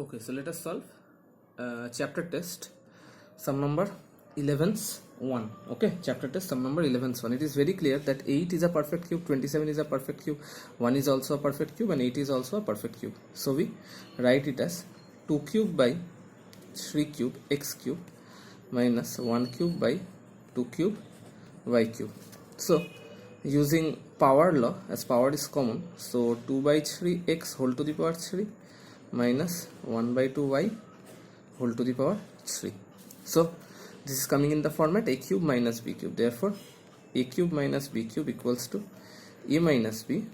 Okay, so let us solve chapter test sum number 11's 1. Okay, chapter test sum number 11's 1. It is very clear that 8 is a perfect cube, 27 is a perfect cube, 1 is also a perfect cube, and 8 is also a perfect cube. So we write it as 2 cube by 3 cube x cube minus 1 cube by 2 cube y cube. So using power law, as power is common, so 2 by 3 x whole to the power 3 minus 1 by 2 y whole to the power 3. So this is coming in the format a cube minus b cube. Therefore a cube minus b cube equals to a minus b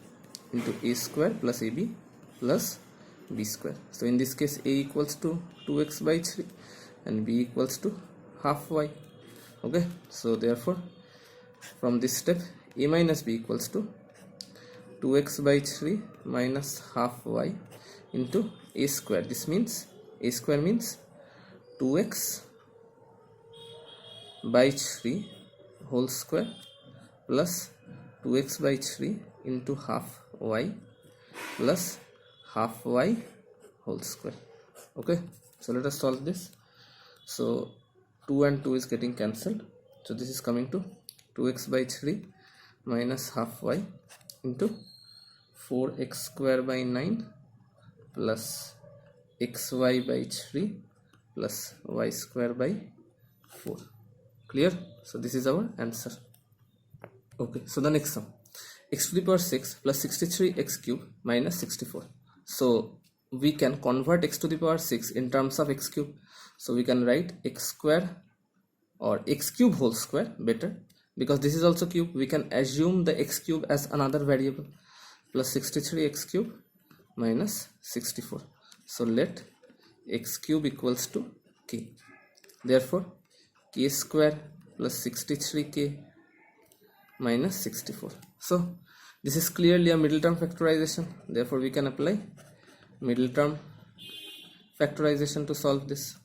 into a square plus ab plus b square. So in this case a equals to 2x by 3 and b equals to half y. Okay, so therefore from this step a minus b equals to 2x by 3 minus half y into a square. This means a square means 2x by 3 whole square plus 2x by 3 into half y plus half y whole square. Okay, so let us solve this. So 2 and 2 is getting cancelled, so this is coming to 2x by 3 minus half y into 4x square by 9 plus xy by 3 plus y square by 4. Clear? So this is our answer. Okay, so the next sum, x to the power 6 plus 63 x cube minus 64. So we can convert x to the power 6 in terms of x cube. So we can write x square or x cube whole square, better, because this is also cube. We can assume the x cube as another variable, plus 63 x cube minus 64. So let x cube equals to k. Therefore k square plus 63k minus 64. So this is clearly a middle term factorization. Therefore we can apply middle term factorization to solve this.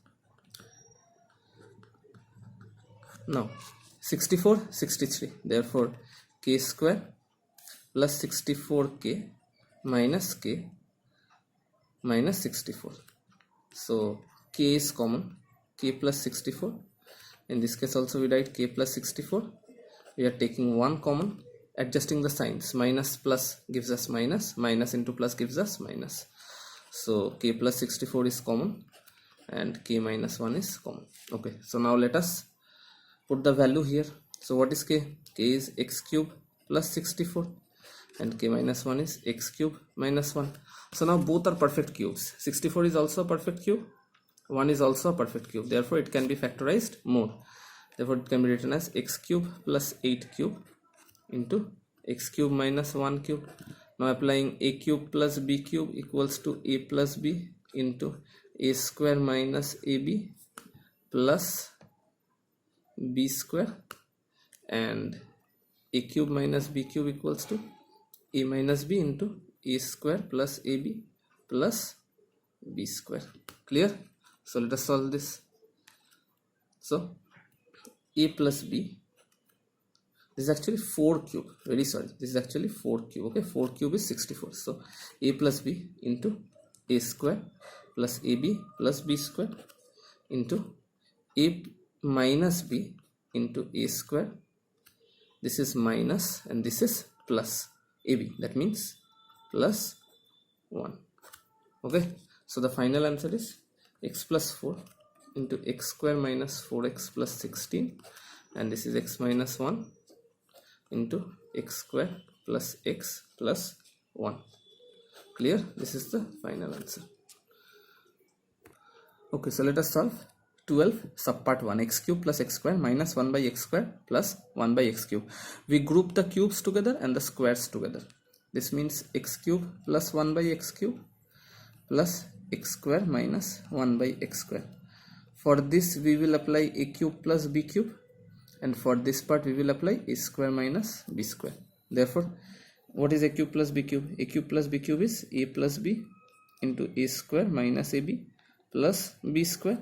Now 64, 63. Therefore k square plus 64k minus k minus 64. So k is common, k plus 64. In this case also we write k plus 64. We are taking one common, adjusting the signs. Minus plus gives us minus, minus into plus gives us minus. So k plus 64 is common and k minus 1 is common. Okay, so now let us put the value here. So what is k? K is x cube plus 64 and k minus 1 is x cube minus 1. So now both are perfect cubes. 64 is also a perfect cube, 1 is also a perfect cube. Therefore it can be factorized more. Therefore it can be written as x cube plus 8 cube into x cube minus 1 cube. Now applying a cube plus b cube equals to a plus b into a square minus ab plus b square, and a cube minus b cube equals to a minus b into a square plus ab plus b square. Clear? So let us solve this. So a plus b, this is actually 4 cube, very sorry, this is actually 4 cube. Okay, 4 cube is 64. So a plus b into a square plus ab plus b square into a minus b into a square, this is minus and this is plus ab, that means plus 1. Okay, so the final answer is x plus 4 into x square minus 4x plus 16, and this is x minus 1 into x square plus x plus 1. Clear? This is the final answer. Okay, so let us solve 12 subpart 1, x cube plus x square minus 1 by x square plus 1 by x cube. We group the cubes together and the squares together. This means x cube plus 1 by x cube plus x square minus 1 by x square. For this we will apply a cube plus b cube, and for this part we will apply a square minus b square. Therefore what is a cube plus b cube? A cube plus b cube is a plus b into a square minus ab plus b square.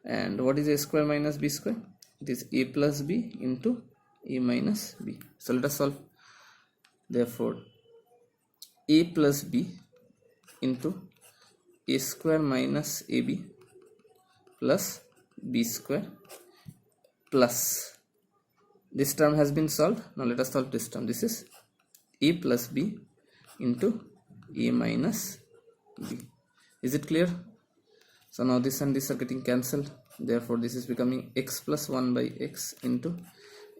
And what is a square minus b square? It is a plus b into a minus b. So let us solve. Therefore a plus b into a square minus ab plus b square plus, this term has been solved. Now let us solve this term. This is a plus b into a minus b. Is it clear? So now this and this are getting cancelled, therefore this is becoming x plus 1 by x into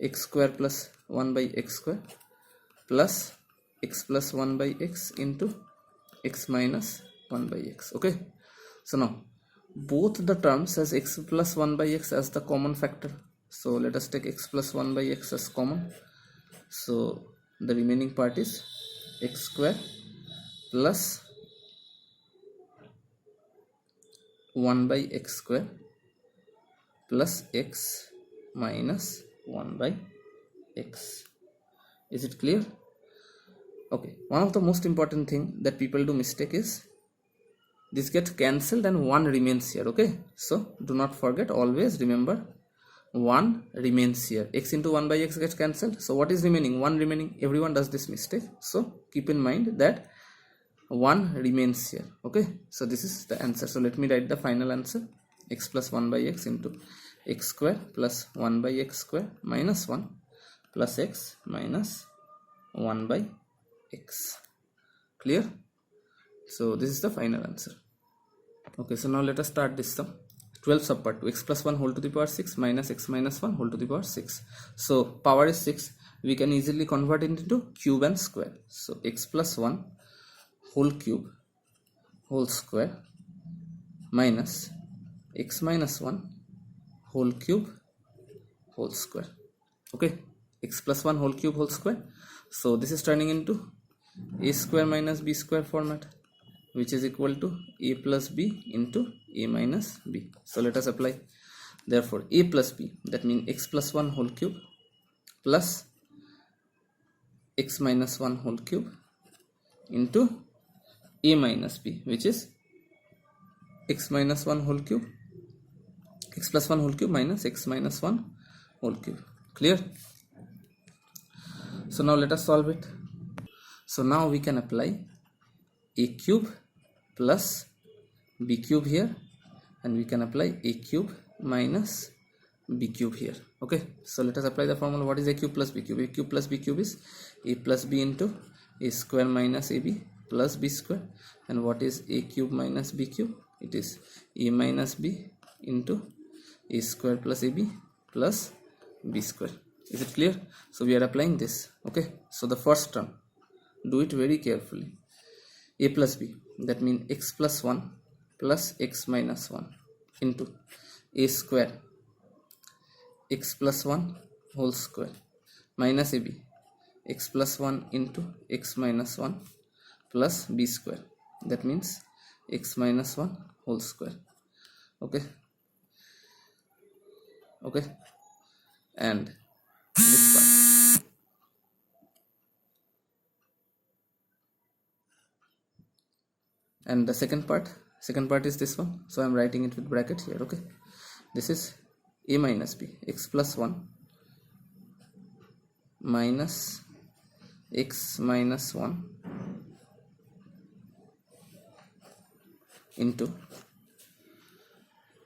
x square plus 1 by x square plus x plus 1 by x into x minus 1 by x. Okay, so now both the terms has x plus 1 by x as the common factor, so let us take x plus 1 by x as common. So the remaining part is x square plus 1 by x square plus x minus 1 by x. Is it clear? Okay, one of the most important thing that people do mistake is this gets cancelled and 1 remains here. Okay, so do not forget, always remember 1 remains here. X into 1 by x gets cancelled, so what is remaining? 1 remaining. Everyone does this mistake, so keep in mind that 1 remains here. Okay, so this is the answer. So let me write the final answer. X plus 1 by x into x square plus 1 by x square minus 1 plus x minus 1 by x. Clear? So this is the final answer. Okay, so now let us start this sum. 12 sub part 2, x plus 1 whole to the power 6 minus x minus 1 whole to the power 6. So power is 6, we can easily convert it into cube and square. So x plus 1 whole cube whole square minus x minus 1 whole cube whole square. Okay, x plus 1 whole cube whole square. So this is turning into a square minus b square format, which is equal to a plus b into a minus b. So let us apply. Therefore a plus b, that means x plus 1 whole cube plus x minus 1 whole cube into a minus b, which is x minus 1 whole cube, x plus 1 whole cube minus x minus 1 whole cube. Clear? So now let us solve it. So now we can apply a cube plus b cube here, and we can apply a cube minus b cube here. Okay, so let us apply the formula. What is a cube plus b cube? A cube plus b cube is a plus b into a square minus ab plus b square. And what is a cube minus b cube? It is a minus b into a square plus ab plus b square. Is it clear? So we are applying this. Okay, so the first term, do it very carefully. A plus b, that means x plus 1 plus x minus 1 into a square x plus 1 whole square minus ab x plus 1 into x minus 1 plus b square, that means x minus 1 whole square. Okay, okay, and this part. And the second part is this one, so I'm writing it with bracket here. Okay, this is a minus b, x plus 1 minus x minus 1 into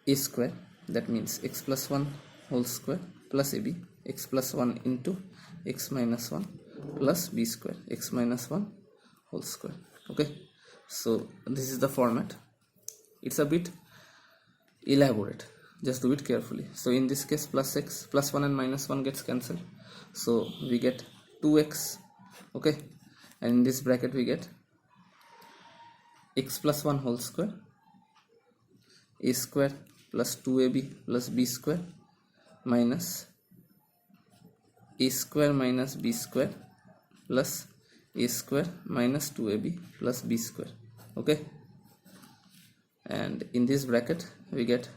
a square, that means x plus 1 whole square plus ab x plus 1 into x minus 1 plus b square x minus 1 whole square. Okay, so this is the format. It's a bit elaborate, just do it carefully. So in this case, plus x plus 1 and minus 1 gets cancelled, so we get 2x. Okay, and in this bracket we get x plus 1 whole square a square plus 2ab plus b square minus a square minus b square plus a square minus 2ab plus b square. Okay, and in this bracket we get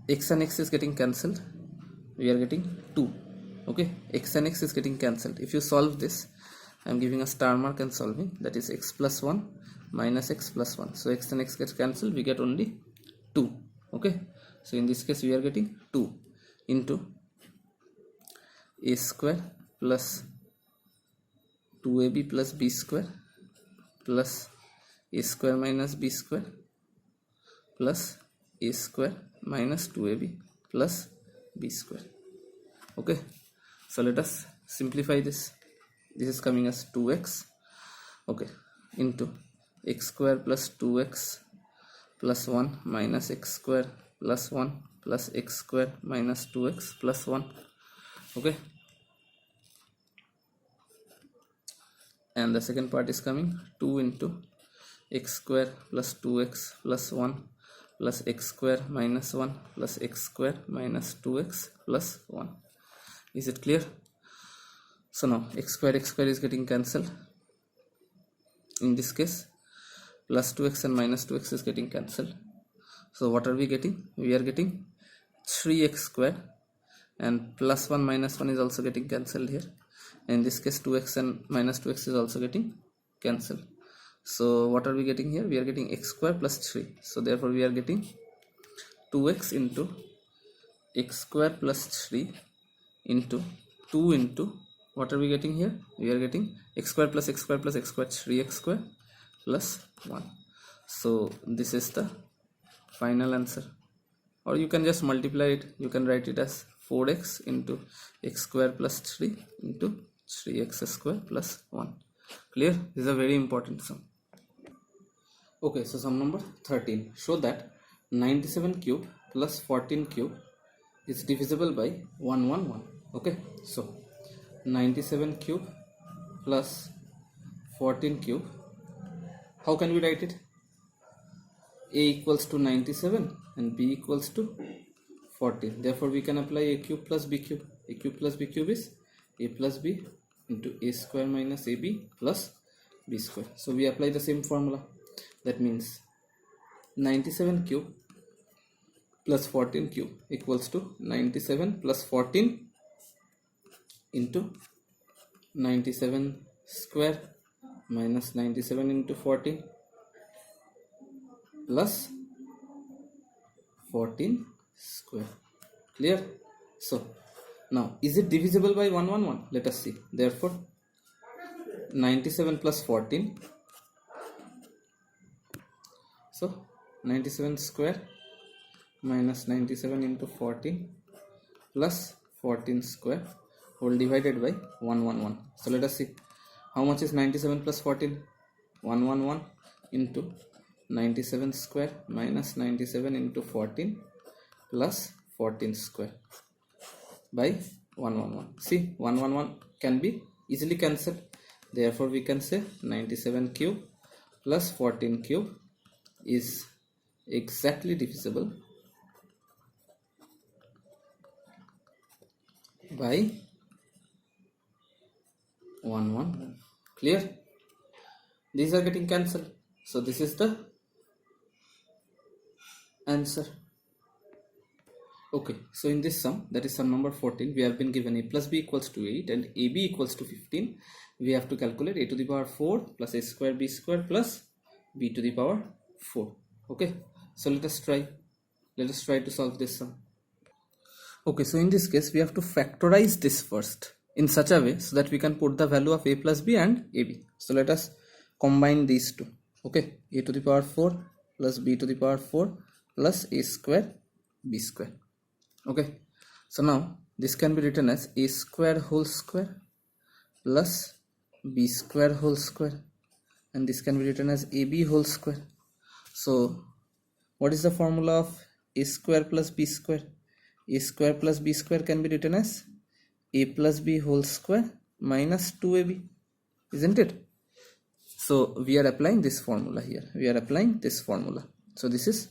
x and x is getting cancelled, we are getting 2. Okay, x and x is getting cancelled. If you solve this, I am giving a star mark and solving, that is x plus 1 minus x plus 1. So x and x gets cancelled, we get only 2. Okay, so in this case we are getting 2 into a square plus 2ab plus b square plus a square minus b square plus a square minus 2ab plus b square. Okay, so let us simplify this. This is coming as 2x, okay, into x square plus 2x plus 1 minus x square plus 1 plus x square minus 2x plus 1. Okay, and the second part is coming 2 into x square plus 2x plus 1 plus x square minus 1 plus x square minus 2x plus 1. Is it clear? So now x square is getting cancelled. In this case, plus 2x and minus 2x is getting cancelled. So what are we getting? We are getting 3x square, and plus 1 minus 1 is also getting cancelled here. In this case, 2x and minus 2x is also getting cancelled. So what are we getting here? We are getting x square plus 3. So therefore we are getting 2x into x square plus 3 into 2 into, what are we getting here? We are getting x square plus x square plus x square, 3x square plus 1. So this is the final answer. Or you can just multiply it. You can write it as 4x into x square plus 3 into 3x square plus 1. Clear? This is a very important sum. Okay, so sum number 13. Show that 97 cube plus 14 cube is divisible by 111. Okay, so 97 cube plus 14 cube. How can we write it? A equals to 97 and b equals to 14. Therefore we can apply a cube plus b cube. A cube plus b cube is a plus b into a square minus ab plus b square. So we apply the same formula. That means 97 cube plus 14 cube equals to 97 plus 14 into 97 square minus 97 into 14 plus 14 square. Clear? So now is it divisible by 111? Let us see. Therefore 97 plus 14, so 97 square minus 97 into 14 plus 14 square whole divided by 111. So let us see how much is 97 plus 14. 111 into 97 square minus 97 into 14 plus 14 square by 111. See, 111 can be easily cancelled. Therefore we can say 97 cube plus 14 cube is exactly divisible by 111. Clear? These are getting cancelled. So this is the answer. Okay, so in this sum, that is sum number 14, we have been given a plus b equals to 8 and ab equals to 15. We have to calculate a to the power 4 plus a square b square plus b to the power 4. Okay, so let us try to solve this sum. Okay, so in this case we have to factorize this first in such a way so that we can put the value of a plus b and ab. So let us combine these two. Okay, a to the power 4 plus b to the power 4 plus a square b square. Okay, so now this can be written as a square whole square plus b square whole square, and this can be written as ab whole square. So what is the formula of a square plus b square? A square plus b square can be written as a plus b whole square minus 2ab, isn't it? So we are applying this formula here. So this is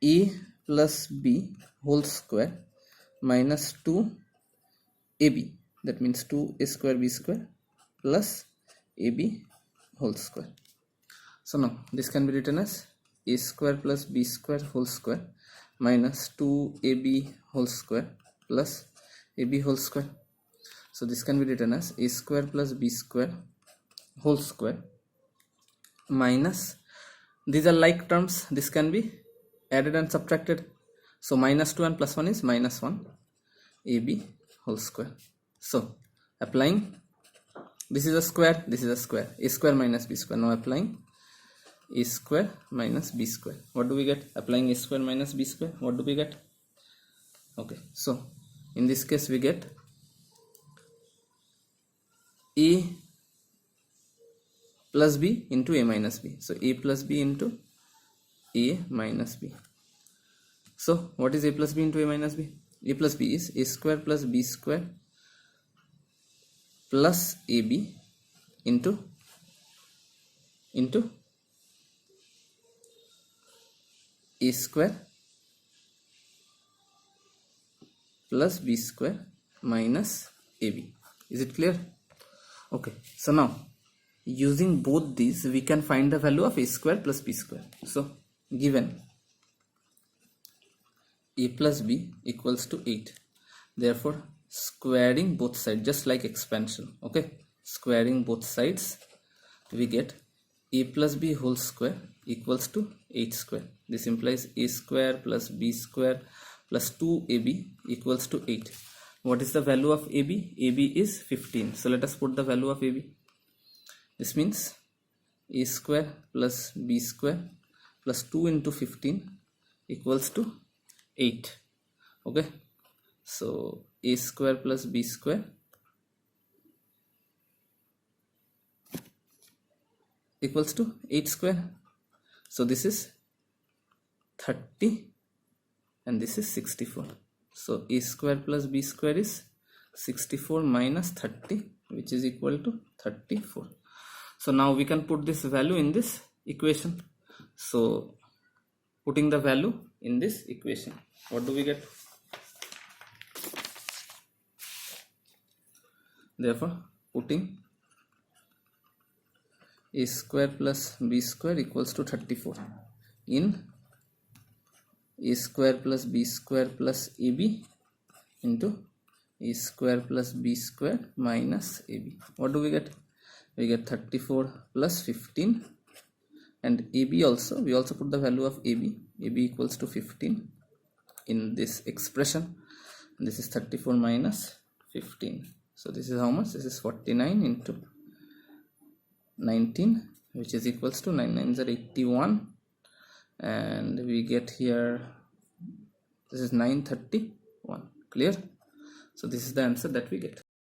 a plus b whole square minus 2ab. That means 2a square b square plus ab whole square. So now this can be written as a square plus b square whole square minus 2ab whole square plus ab whole square. So this can be written as a square plus b square whole square minus, these are like terms, this can be added and subtracted. So minus 2 and plus 1 is minus 1 ab whole square. So applying, this is a square, a square minus b square. Now applying a square minus b square. What do we get? Applying a square minus b square, what do we get? Okay, so in this case we get a plus b into a minus b. So a plus b into a minus b. So what is a plus b into a minus b? A plus b is a square plus b square plus ab into a square plus b square minus ab. Is it clear? Okay, so now using both these we can find the value of a square plus b square. So given a plus b equals to 8, therefore squaring both sides, just like expansion, okay, squaring both sides, we get a plus b whole square equals to 8 square. This implies a square plus b square plus 2ab equals to 8. What is the value of ab? Ab is 15. So let us put the value of ab. This means a square plus b square plus 2 into 15 equals to 8. Okay, so a square plus b square equals to 8 square. So this is 30 and this is 64. So a square plus b square is 64 minus 30, which is equal to 34. So now we can put this value in this equation. So putting the value in this equation, what do we get? Therefore putting a square plus b square equals to 34 in a square plus b square plus ab into a square plus b square minus ab. What do we get? We get 34 plus 15, and ab also, we also put the value of ab equals to 15 in this expression. This is 34 minus 15. So this is how much? This is 49 into 19, which is equals to 9 9s are 81, and we get here this is 931. Clear? So this is the answer that we get.